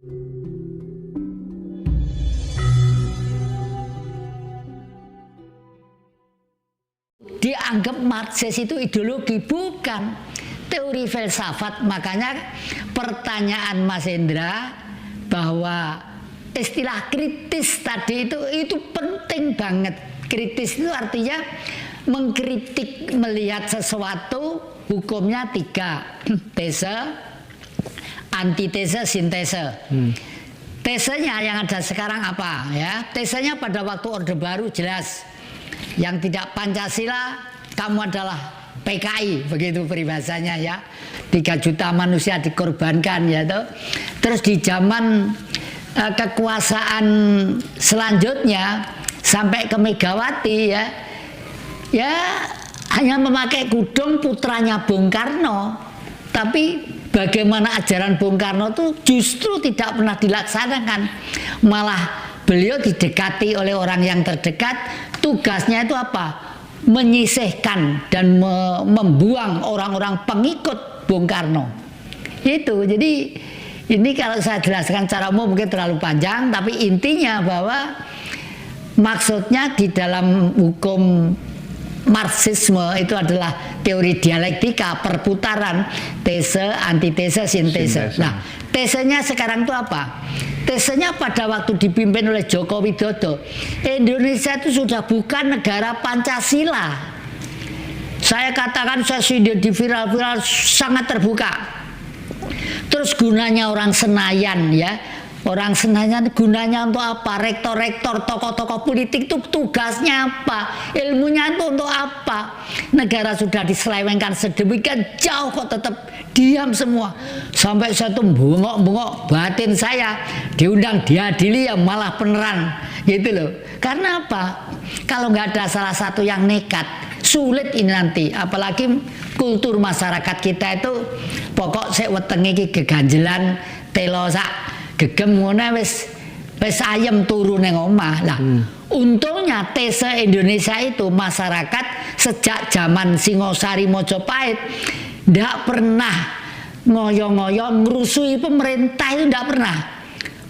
Dianggap Marxis itu ideologi, bukan teori filsafat. Makanya pertanyaan Mas Hendra bahwa istilah kritis tadi itu penting banget. Kritis itu artinya mengkritik, melihat sesuatu, hukumnya 3, tese, antitese, sintese. Tesenya yang ada sekarang apa ya? Tesenya pada waktu Orde Baru jelas, yang tidak Pancasila kamu adalah PKI, begitu peribahasanya ya. 3 juta manusia dikorbankan ya toh. Terus di zaman kekuasaan selanjutnya sampai ke Megawati ya hanya memakai kudung putranya Bung Karno. Tapi bagaimana ajaran Bung Karno itu justru tidak pernah dilaksanakan. Malah beliau didekati oleh orang yang terdekat. Tugasnya itu apa? Menyisihkan dan membuang orang-orang pengikut Bung Karno. Itu. Jadi ini kalau saya jelaskan secara umum mungkin terlalu panjang, tapi intinya bahwa maksudnya di dalam hukum Marxisme itu adalah teori dialektika, perputaran, tese, antitese, sintese. Nah, tesenya sekarang itu apa? Tesenya pada waktu dipimpin oleh Joko Widodo, Indonesia itu sudah bukan negara Pancasila. Saya katakan, saya sudah di viral-viral sangat terbuka. Terus gunanya orang Senayan ya, orang Senayan gunanya untuk apa? Rektor-rektor, tokoh-tokoh politik itu tugasnya apa? Ilmunya itu untuk apa? Negara sudah diselewengkan sedemikian jauh kok tetap diam semua. Sampai saya tuh bengok-bengok batin saya, diundang diadili ya malah beneran gitu loh. Karena apa? Kalau nggak ada salah satu yang nekat, sulit ini nanti. Apalagi kultur masyarakat kita itu pokok sik wetenge iki geganjelan telo sak gegem ngono wis ayem turu ning omah. Lah, untungnya tese Indonesia itu masyarakat sejak zaman Singosari Mojopahit ndak pernah ngoyo-ngoyo ngerusui pemerintah, itu ndak pernah.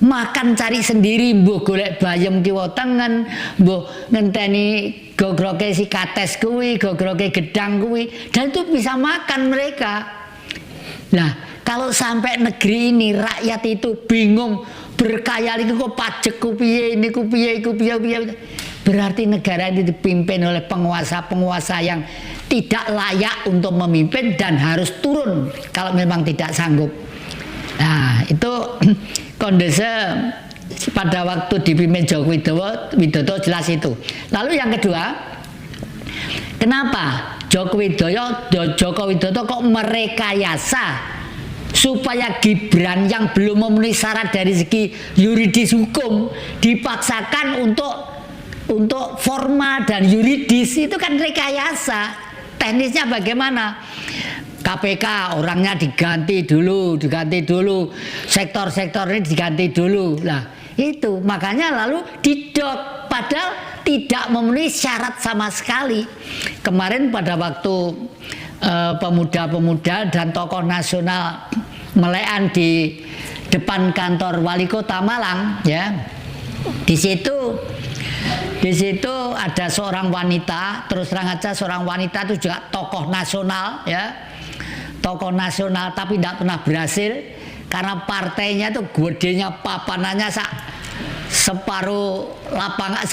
Makan cari sendiri, mbuh golek bayem kiwa tengen, mbuh ngenteni gogroke si kates kuwi, gogroke gedang kuwi, dan itu bisa makan mereka. Nah, kalau sampai negeri ini rakyat itu bingung berkayal itu kok pajak kupiye ini kupiye berarti negara ini dipimpin oleh penguasa-penguasa yang tidak layak untuk memimpin dan harus turun kalau memang tidak sanggup. Nah, itu kondisi pada waktu dipimpin Joko Widodo jelas itu. Lalu yang kedua, kenapa Joko Widodo kok merekayasa supaya Gibran yang belum memenuhi syarat dari segi yuridis hukum dipaksakan untuk formal dan yuridis? Itu kan rekayasa. Teknisnya bagaimana? KPK orangnya diganti dulu, sektor-sektor ini diganti dulu. Nah, itu makanya lalu didok, padahal tidak memenuhi syarat sama sekali. Kemarin pada waktu pemuda-pemuda dan tokoh nasional melean di depan kantor wali kota Malang, ya, di situ ada seorang wanita. Terus terang aja, seorang wanita itu juga tokoh nasional, ya, tokoh nasional, tapi tidak pernah berhasil karena partainya itu gedenya papanannya separuh lapangan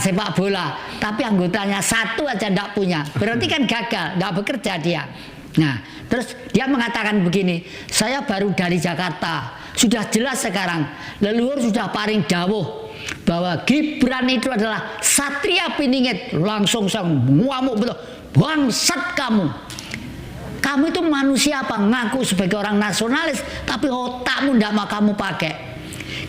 sepak bola, tapi anggotanya satu aja tidak punya, berarti kan gagal, tidak bekerja dia. Nah, terus dia mengatakan begini, saya baru dari Jakarta, sudah jelas sekarang leluhur sudah paring dawuh bahwa Gibran itu adalah satria piningit. Langsung saya ngamuk betul, bangsat kamu itu manusia apa? Ngaku sebagai orang nasionalis tapi otakmu tidak mau kamu pakai.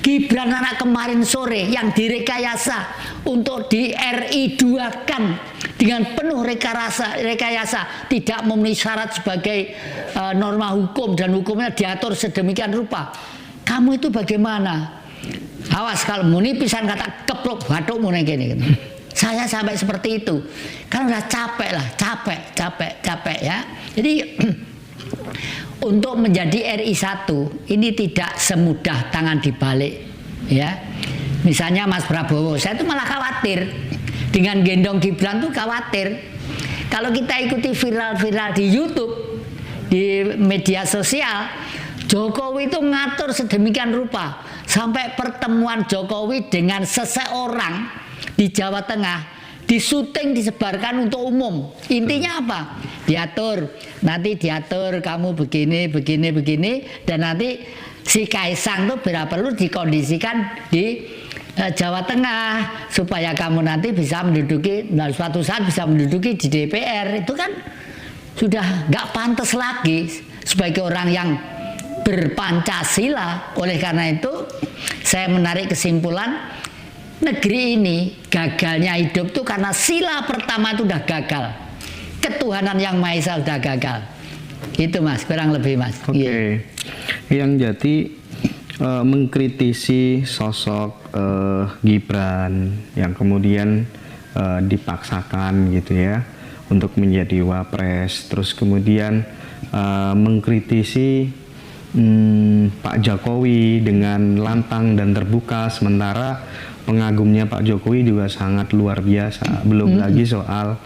Gibran anak kemarin sore yang direkayasa untuk di RI 2 kan dengan penuh rekayasa, tidak memenuhi syarat sebagai norma hukum dan hukumnya diatur sedemikian rupa. Kamu itu bagaimana? Awas kalau muni pisan kata keplok bathukmu ning kene. Saya sampai seperti itu. Kan udah capek lah, capek ya. Jadi untuk menjadi RI 1 ini tidak semudah tangan dibalik, ya. Misalnya Mas Prabowo, saya tuh malah khawatir dengan gendong Gibran tuh khawatir. Kalau kita ikuti viral-viral di YouTube, di media sosial, Jokowi itu ngatur sedemikian rupa sampai pertemuan Jokowi dengan seseorang di Jawa Tengah disuting disebarkan untuk umum. Intinya apa? Nanti diatur kamu begini, dan nanti si Kaisang tuh bila perlu dikondisikan di Jawa Tengah supaya kamu nanti bisa menduduki, suatu saat bisa menduduki di DPR. Itu kan sudah nggak pantas lagi sebagai orang yang berpancasila. Oleh karena itu saya menarik kesimpulan, negeri ini gagalnya hidup tuh karena sila pertama itu udah gagal. Ketuhanan yang Maha Esa udah gagal. Itu Mas, kurang lebih Mas. Oke. Yang Jati mengkritisi sosok Gibran yang kemudian dipaksakan gitu ya untuk menjadi wapres, terus kemudian mengkritisi Pak Jokowi dengan lantang dan terbuka, sementara pengagumnya Pak Jokowi juga sangat luar biasa. Belum lagi soal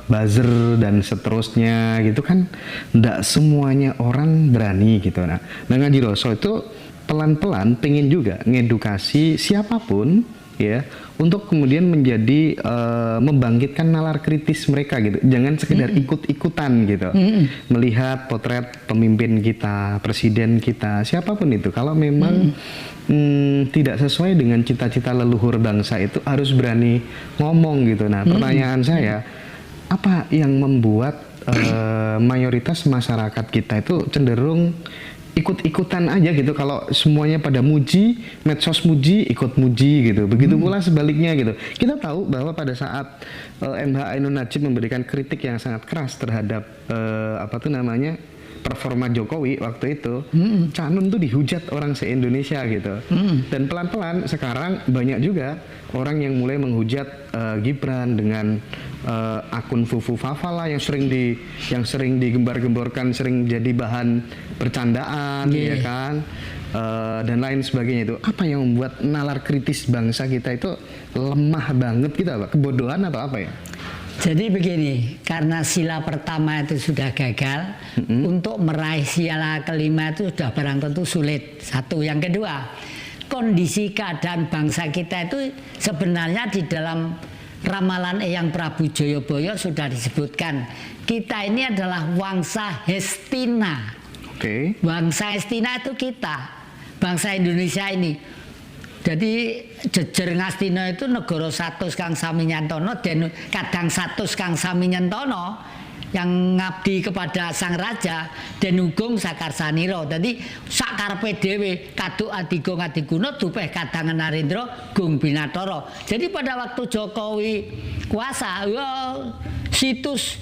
buzzer dan seterusnya gitu kan, tidak semuanya orang berani gitu. Nah Ngaji Roso itu pelan-pelan pengen juga ngedukasi siapapun ya untuk kemudian menjadi membangkitkan nalar kritis mereka gitu, jangan sekedar ikut-ikutan gitu. Melihat potret pemimpin kita, presiden kita, siapapun itu, kalau memang tidak sesuai dengan cita-cita leluhur bangsa itu harus berani ngomong gitu. Nah pertanyaan saya, apa yang membuat mayoritas masyarakat kita itu cenderung ikut-ikutan aja gitu? Kalau semuanya pada muji, medsos muji, ikut muji gitu. Begitu pula sebaliknya gitu. Kita tahu bahwa pada saat MH Ainun Nadjib memberikan kritik yang sangat keras terhadap performa Jokowi waktu itu, Cak Nun tuh dihujat orang se-Indonesia gitu. Dan pelan-pelan sekarang banyak juga orang yang mulai menghujat Gibran dengan akun Fufu Fafala yang sering digembar-gemborkan, sering jadi bahan bercandaan, ya kan, dan lain sebagainya. Itu apa yang membuat nalar kritis bangsa kita itu lemah banget gitu, apa? Kebodohan atau apa ya? Jadi begini, karena sila pertama itu sudah gagal, untuk meraih sila kelima itu sudah barang tentu sulit. Satu, yang kedua, kondisi keadaan bangsa kita itu sebenarnya di dalam ramalan Eyang Prabu Joyoboyo sudah disebutkan. Kita ini adalah wangsa Hestina. Bangsa Hestina itu kita, bangsa Indonesia ini. Jadi jejer Ngastina itu negara satus kang sami nyantono dan kadang satus kang sami nyantono yang ngabdi kepada sang raja dan ugung sakarsaniro. Jadi sakarepe dhewe kaduk adigo ngadiguna dupeh kadangan narendra gung binatara. Jadi pada waktu Jokowi kuasa, situs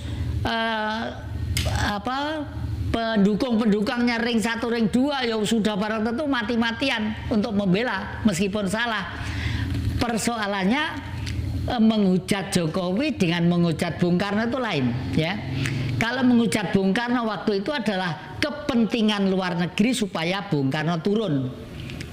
pendukung-pendukungnya ring 1 ring 2 ya sudah barang tentu mati-matian untuk membela meskipun salah. Persoalannya menghujat Jokowi dengan menghujat Bung Karno itu lain ya. Kalau menghujat Bung Karno waktu itu adalah kepentingan luar negeri supaya Bung Karno turun.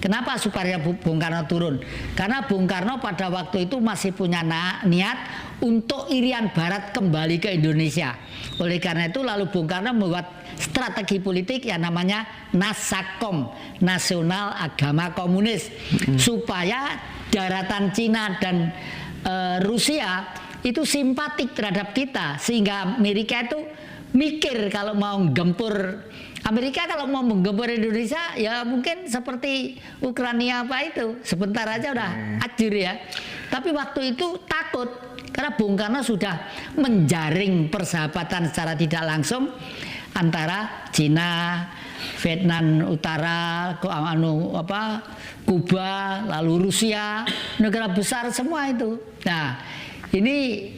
Kenapa supaya Bung Karno turun? Karena Bung Karno pada waktu itu masih punya niat untuk Irian Barat kembali ke Indonesia. Oleh karena itu lalu Bung Karno membuat strategi politik yang namanya Nasakom, Nasional Agama Komunis, supaya daratan Cina dan Rusia itu simpatik terhadap kita, sehingga Amerika itu mikir kalau mau gempur. Amerika kalau mau menggempur Indonesia ya mungkin seperti Ukraina apa itu, sebentar aja udah hancur ya. Tapi waktu itu takut karena Bung Karno sudah menjaring persahabatan secara tidak langsung antara Cina, Vietnam Utara, Kuba, lalu Rusia, negara besar semua itu. Nah, ini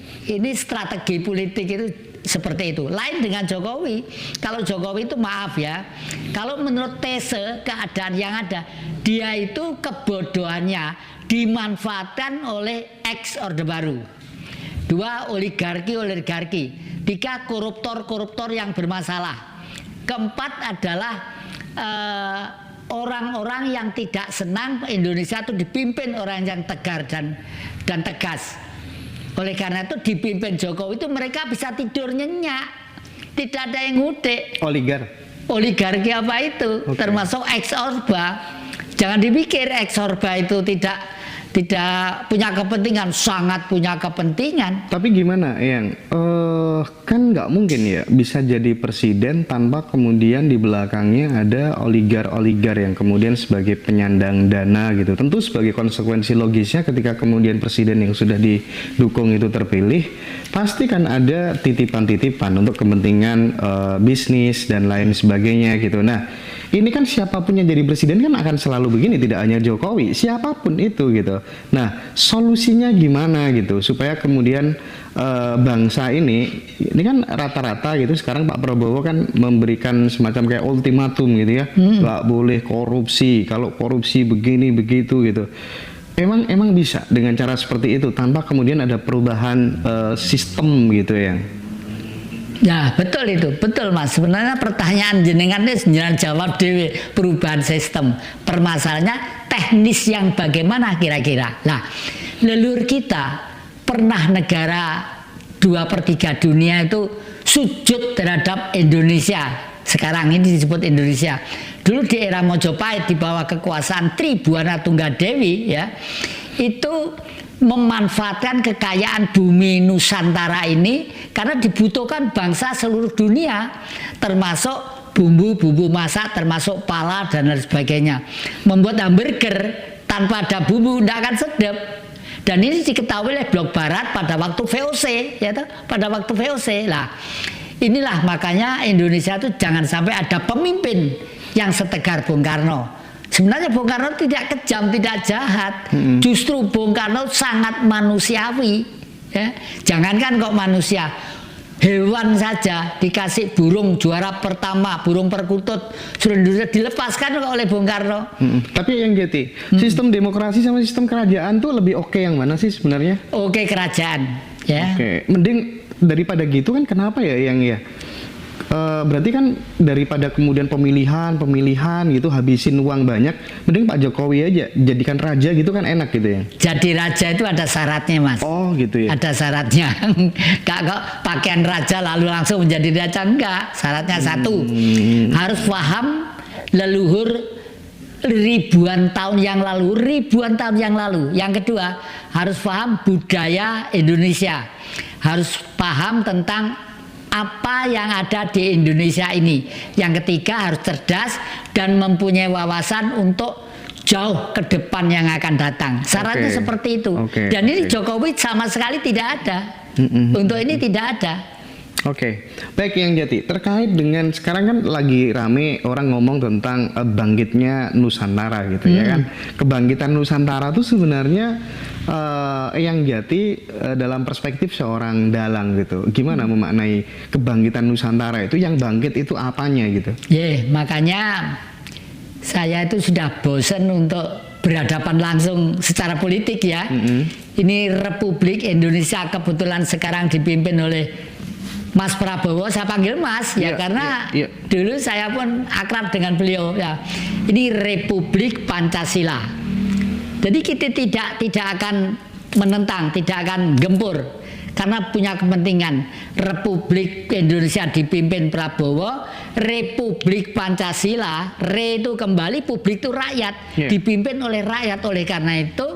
strategi politik itu seperti itu. Lain dengan Jokowi. Kalau Jokowi itu maaf ya, kalau menurut tese keadaan yang ada, dia itu kebodohannya dimanfaatkan oleh ex Orde Baru. 2, oligarki. 3, koruptor yang bermasalah. Keempat adalah orang-orang yang tidak senang Indonesia itu dipimpin orang yang tegar dan tegas. Oleh karena itu dipimpin Jokowi itu mereka bisa tidur nyenyak, tidak ada yang ngudik. Oligarki apa itu? Termasuk ex-Orba. Jangan dipikir ex-Orba itu tidak punya kepentingan, sangat punya kepentingan. Tapi gimana, Yang? Kan nggak mungkin ya bisa jadi presiden tanpa kemudian di belakangnya ada oligar yang kemudian sebagai penyandang dana gitu. Tentu sebagai konsekuensi logisnya ketika kemudian presiden yang sudah didukung itu terpilih, pasti kan ada titipan-titipan untuk kepentingan bisnis dan lain sebagainya gitu. Nah, ini kan siapapun yang jadi presiden kan akan selalu begini, tidak hanya Jokowi, siapapun itu gitu. Nah, solusinya gimana gitu supaya kemudian bangsa ini kan rata-rata gitu sekarang Pak Prabowo kan memberikan semacam kayak ultimatum gitu ya, nggak boleh korupsi, kalau korupsi begini begitu gitu. Emang bisa dengan cara seperti itu tanpa kemudian ada perubahan sistem gitu ya? Ya betul itu, betul Mas. Sebenarnya pertanyaan jenengan ini jenengan jawab dewe perubahan sistem. Permasalahannya teknis yang bagaimana kira-kira. Nah, leluhur kita pernah negara 2/3 dunia itu sujud terhadap Indonesia. Sekarang ini disebut Indonesia. Dulu di era Mojopahit di bawah kekuasaan Tribuana Tunggadewi ya, itu memanfaatkan kekayaan bumi Nusantara ini karena dibutuhkan bangsa seluruh dunia, termasuk bumbu-bumbu masak, termasuk pala dan lain sebagainya. Membuat hamburger tanpa ada bumbu tidak akan sedap. Dan ini diketahui oleh Blok Barat pada waktu VOC, ya toh? Pada waktu VOC lah. Inilah makanya Indonesia itu jangan sampai ada pemimpin yang setegar Bung Karno. Sebenarnya Bung Karno tidak kejam, tidak jahat. Justru Bung Karno sangat manusiawi. Ya. Jangankan kok manusia, hewan saja dikasih burung juara pertama, burung perkutut seluruh Indonesia dilepaskan oleh Bung Karno. Tapi yang jadi sistem demokrasi sama sistem kerajaan tuh lebih oke yang mana sih sebenarnya? Oke, kerajaan. Ya. Oke, mending daripada gitu kan kenapa ya yang ya? Berarti kan daripada kemudian pemilihan gitu habisin uang banyak, mending Pak Jokowi aja jadikan raja gitu kan enak gitu ya. Jadi raja itu ada syaratnya Mas. Oh gitu ya. Ada syaratnya. Enggak kok pakaian raja lalu langsung menjadi raja, enggak. Syaratnya satu, harus paham leluhur ribuan tahun yang lalu. Yang kedua, harus paham budaya Indonesia. Harus paham tentang apa yang ada di Indonesia ini. Yang ketiga, harus cerdas dan mempunyai wawasan untuk jauh ke depan yang akan datang. Syaratnya seperti itu. Dan ini Jokowi sama sekali tidak ada. Untuk ini tidak ada. Baik yang Jati, terkait dengan sekarang kan lagi rame orang ngomong tentang bangkitnya Nusantara gitu ya kan. Kebangkitan Nusantara itu sebenarnya yang Jati dalam perspektif seorang dalang gitu, gimana memaknai kebangkitan Nusantara itu, yang bangkit itu apanya gitu? Makanya saya itu sudah bosan untuk berhadapan langsung secara politik ya. Ini Republik Indonesia kebetulan sekarang dipimpin oleh Mas Prabowo, saya panggil Mas ya karena dulu saya pun akrab dengan beliau ya. Ini Republik Pancasila. Jadi kita tidak akan menentang, tidak akan gempur karena punya kepentingan. Republik Indonesia dipimpin Prabowo, Republik Pancasila, itu kembali, publik itu rakyat, dipimpin oleh rakyat. Oleh karena itu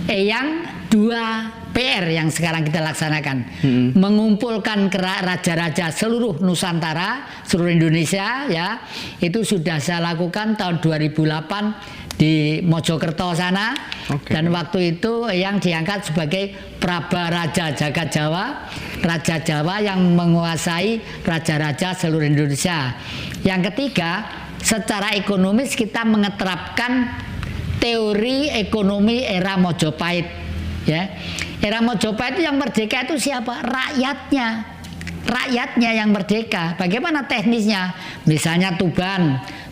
yang dua PR yang sekarang kita laksanakan, mengumpulkan raja-raja seluruh Nusantara, seluruh Indonesia ya, itu sudah saya lakukan tahun 2008 di Mojokerto sana. Dan waktu itu yang diangkat sebagai Praba Raja Jagat Jawa, Raja Jawa yang menguasai raja-raja seluruh Indonesia. Yang ketiga, secara ekonomis kita mengeterapkan teori ekonomi era Mojopahit ya. Era Mojopahit itu yang merdeka itu siapa? Rakyatnya yang merdeka. Bagaimana teknisnya? Misalnya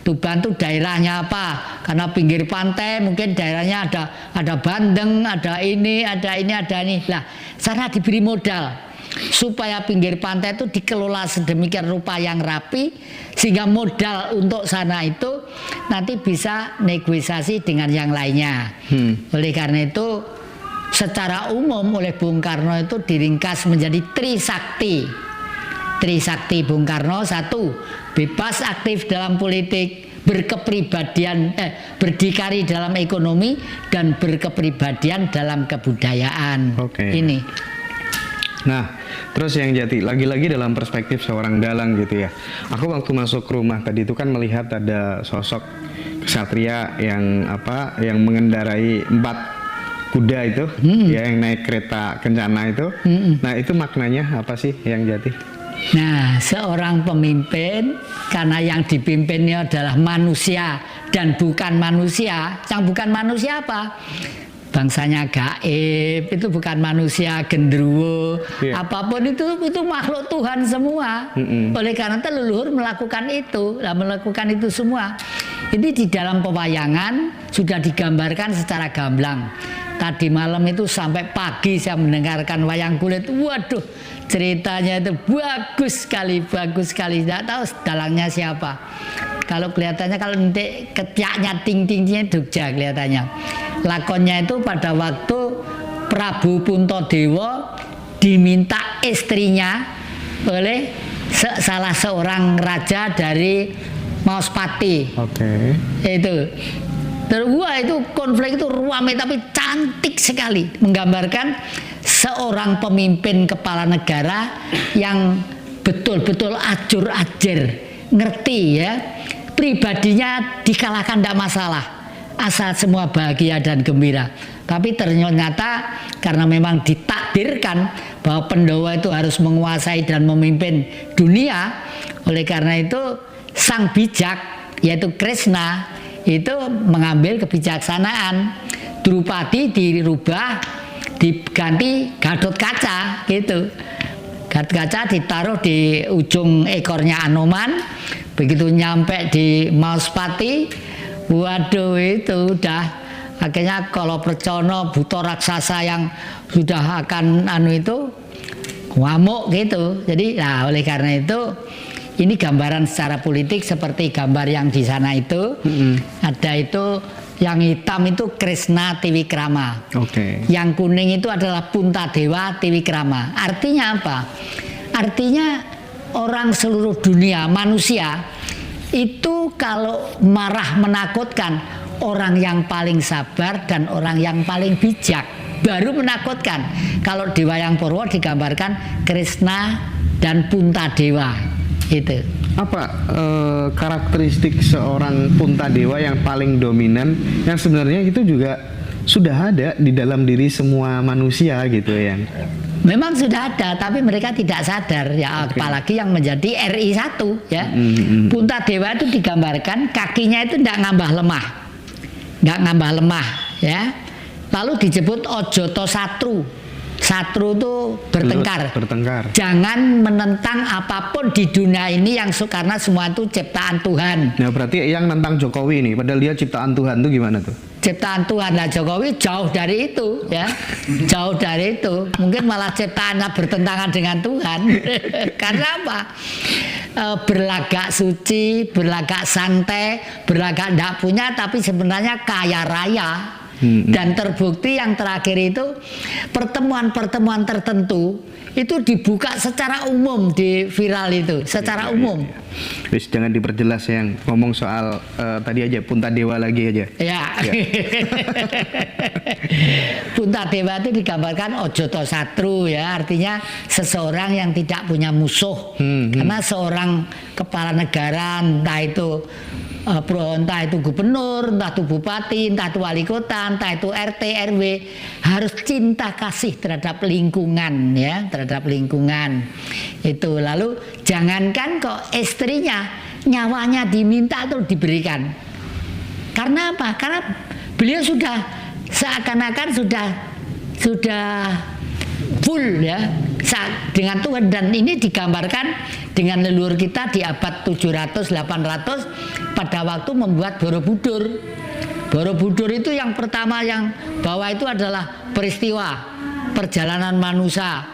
Tuban tuh daerahnya apa? Karena pinggir pantai mungkin daerahnya ada bandeng, ada ini. Lah, sana diberi modal. supaya pinggir pantai itu dikelola sedemikian rupa yang rapi sehingga modal untuk sana itu nanti bisa negosiasi dengan yang lainnya. Oleh karena itu secara umum oleh Bung Karno itu diringkas menjadi Trisakti. Trisakti Bung Karno, 1, bebas aktif dalam politik, berkepribadian, berdikari dalam ekonomi, dan berkepribadian dalam kebudayaan. Ini. Nah, terus yang Jati, lagi-lagi dalam perspektif seorang dalang gitu ya. Aku waktu masuk rumah tadi itu kan melihat ada sosok ksatria yang yang mengendarai 4 kuda itu, ya, yang naik kereta kencana itu. Nah, itu maknanya apa sih yang Jati? Nah, seorang pemimpin, karena yang dipimpinnya adalah manusia dan bukan manusia. Yang bukan manusia apa? Bangsanya gaib, itu bukan manusia, genderuwo, apapun itu makhluk Tuhan semua. Oleh karena itu leluhur melakukan itu semua. Ini di dalam pewayangan sudah digambarkan secara gamblang. Tadi malam itu sampai pagi saya mendengarkan wayang kulit. Waduh, ceritanya itu bagus sekali. Tidak tahu dalangnya siapa. Kalau kelihatannya, kalau nanti ketiaknya ting-tingnya Jogja kelihatannya. Lakonnya itu pada waktu Prabu Puntadewa diminta istrinya oleh salah seorang raja dari Maospati. Itu. Wah, itu konflik itu ruame tapi cantik sekali, menggambarkan seorang pemimpin kepala negara yang betul-betul ajur-ajir, ngerti ya, pribadinya dikalahkan tidak masalah, asal semua bahagia dan gembira. Tapi ternyata karena memang ditakdirkan bahwa Pandhawa itu harus menguasai dan memimpin dunia, oleh karena itu sang bijak yaitu Krishna itu mengambil kebijaksanaan. Drupadi dirubah, diganti Gatotkaca gitu. Gatotkaca ditaruh di ujung ekornya Anoman. Begitu nyampe di Maospati, waduh, itu udah akhirnya kalau Percono buta raksasa yang sudah akan itu ngamuk gitu. Jadi oleh karena itu ini gambaran secara politik seperti gambar yang di sana itu. Ada itu yang hitam itu Krishna Trivikrama. Yang kuning itu adalah Puntadewa Trivikrama. Artinya apa? Artinya orang seluruh dunia, manusia itu kalau marah menakutkan, orang yang paling sabar dan orang yang paling bijak baru menakutkan. Kalau di wayang Purwo digambarkan Krishna dan Puntadewa. Itu apa karakteristik seorang Puntadewa yang paling dominan, yang sebenarnya itu juga sudah ada di dalam diri semua manusia gitu ya? Memang sudah ada, tapi mereka tidak sadar ya. Apalagi yang menjadi RI 1 ya. Puntadewa itu digambarkan kakinya itu tidak ngambah lemah ya. Lalu disebut Ojoto Satru. Satru itu bertengkar. Jangan menentang apapun di dunia ini karena semua itu ciptaan Tuhan. Nah, berarti yang nentang Jokowi nih, padahal dia ciptaan Tuhan tuh gimana tuh? Ciptaan Tuhan, lah Jokowi jauh dari itu ya. Jauh dari itu. Mungkin malah ciptaannya bertentangan dengan Tuhan. Karena apa? Berlagak suci, berlagak santai, berlagak tidak punya, tapi sebenarnya kaya raya. Dan terbukti yang terakhir itu pertemuan-pertemuan tertentu itu dibuka secara umum di viral itu, secara umum. Wis, jangan diperjelas, yang ngomong soal tadi aja Puntadewa lagi aja. Ya. Puntadewa itu digambarkan Ojoto Satru ya, artinya seseorang yang tidak punya musuh. Karena seorang kepala negara, entah itu entah itu gubernur, entah itu bupati, entah itu wali kota, entah itu RT, RW, harus cinta kasih terhadap lingkungan ya, terhadap lingkungan itu. Lalu jangankan kok istrinya, nyawanya diminta atau diberikan. Karena apa? Karena beliau sudah seakan-akan sudah full ya dengan Tuhan. Dan ini digambarkan dengan leluhur kita di abad 700-800 pada waktu membuat Borobudur. Borobudur itu yang pertama yang bawa itu adalah peristiwa perjalanan manusia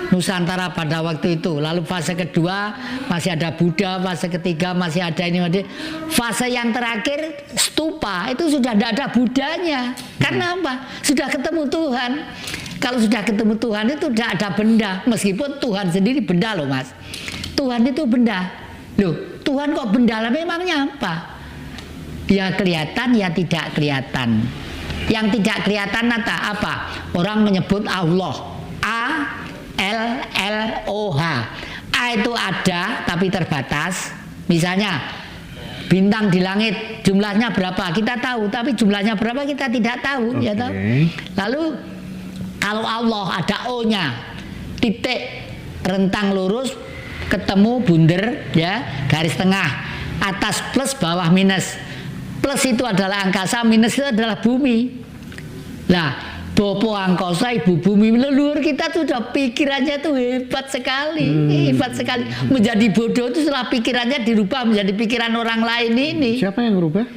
Nusantara pada waktu itu. Lalu fase kedua masih ada Buddha, fase ketiga masih ada ini. Fase yang terakhir stupa itu sudah tidak ada Buddhanya. Karena apa? Sudah ketemu Tuhan. Kalau sudah ketemu Tuhan itu tidak ada benda. Meskipun Tuhan sendiri benda loh Mas. Tuhan itu benda. Loh, Tuhan kok benda lah, memangnya apa? Ya kelihatan, ya tidak kelihatan. Yang tidak kelihatan apa? Orang menyebut Allah. A-L-L-O-H. A itu ada tapi terbatas. Misalnya bintang di langit jumlahnya berapa kita tahu, tapi jumlahnya berapa kita tidak tahu. Ya tahu. Lalu kalau Allah ada O-nya, titik rentang lurus ketemu bunder ya, garis tengah, atas plus bawah minus. Plus itu adalah angkasa, minus itu adalah bumi. Nah, Bopo angkasa, ibu bumi, leluhur kita sudah pikirannya itu hebat sekali, hebat sekali. Menjadi bodoh itu setelah pikirannya dirubah menjadi pikiran orang lain ini. Siapa yang merubah?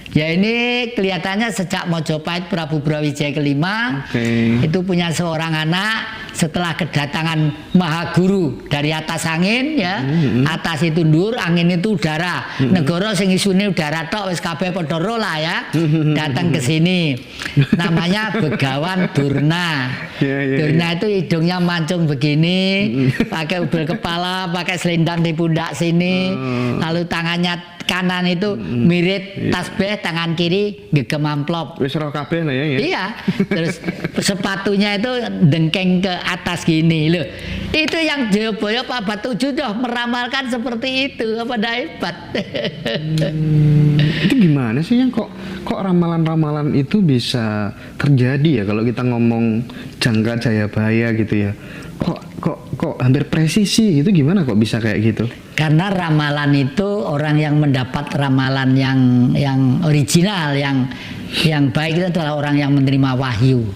Ya ini kelihatannya sejak Mojopahit Prabu Brawijaya kelima itu punya seorang anak setelah kedatangan Mahaguru dari atas angin ya, atas itu ndur, angin itu udara, negara sing isune udara tok wis kabeh padha ro lah ya, datang ke sini, namanya Begawan Durna. Durna itu hidungnya mancung begini, pakai ubel kepala, pakai selendang di pundak sini, lalu tangannya kanan itu mirip tasbih, tangan kiri gegem amplop. Wis roh kabeh lah ya. Iya. Terus sepatunya itu dengkeng ke atas gini loh. Itu yang Jayabaya Pak Batu sudah meramalkan seperti itu. Apa hebat. Itu gimana sih yang kok ramalan-ramalan itu bisa terjadi ya kalau kita ngomong jangka Jayabaya gitu ya. Kok hampir presisi gitu, gimana kok bisa kayak gitu? Karena ramalan itu orang yang mendapat ramalan yang original, yang baik itu adalah orang yang menerima wahyu.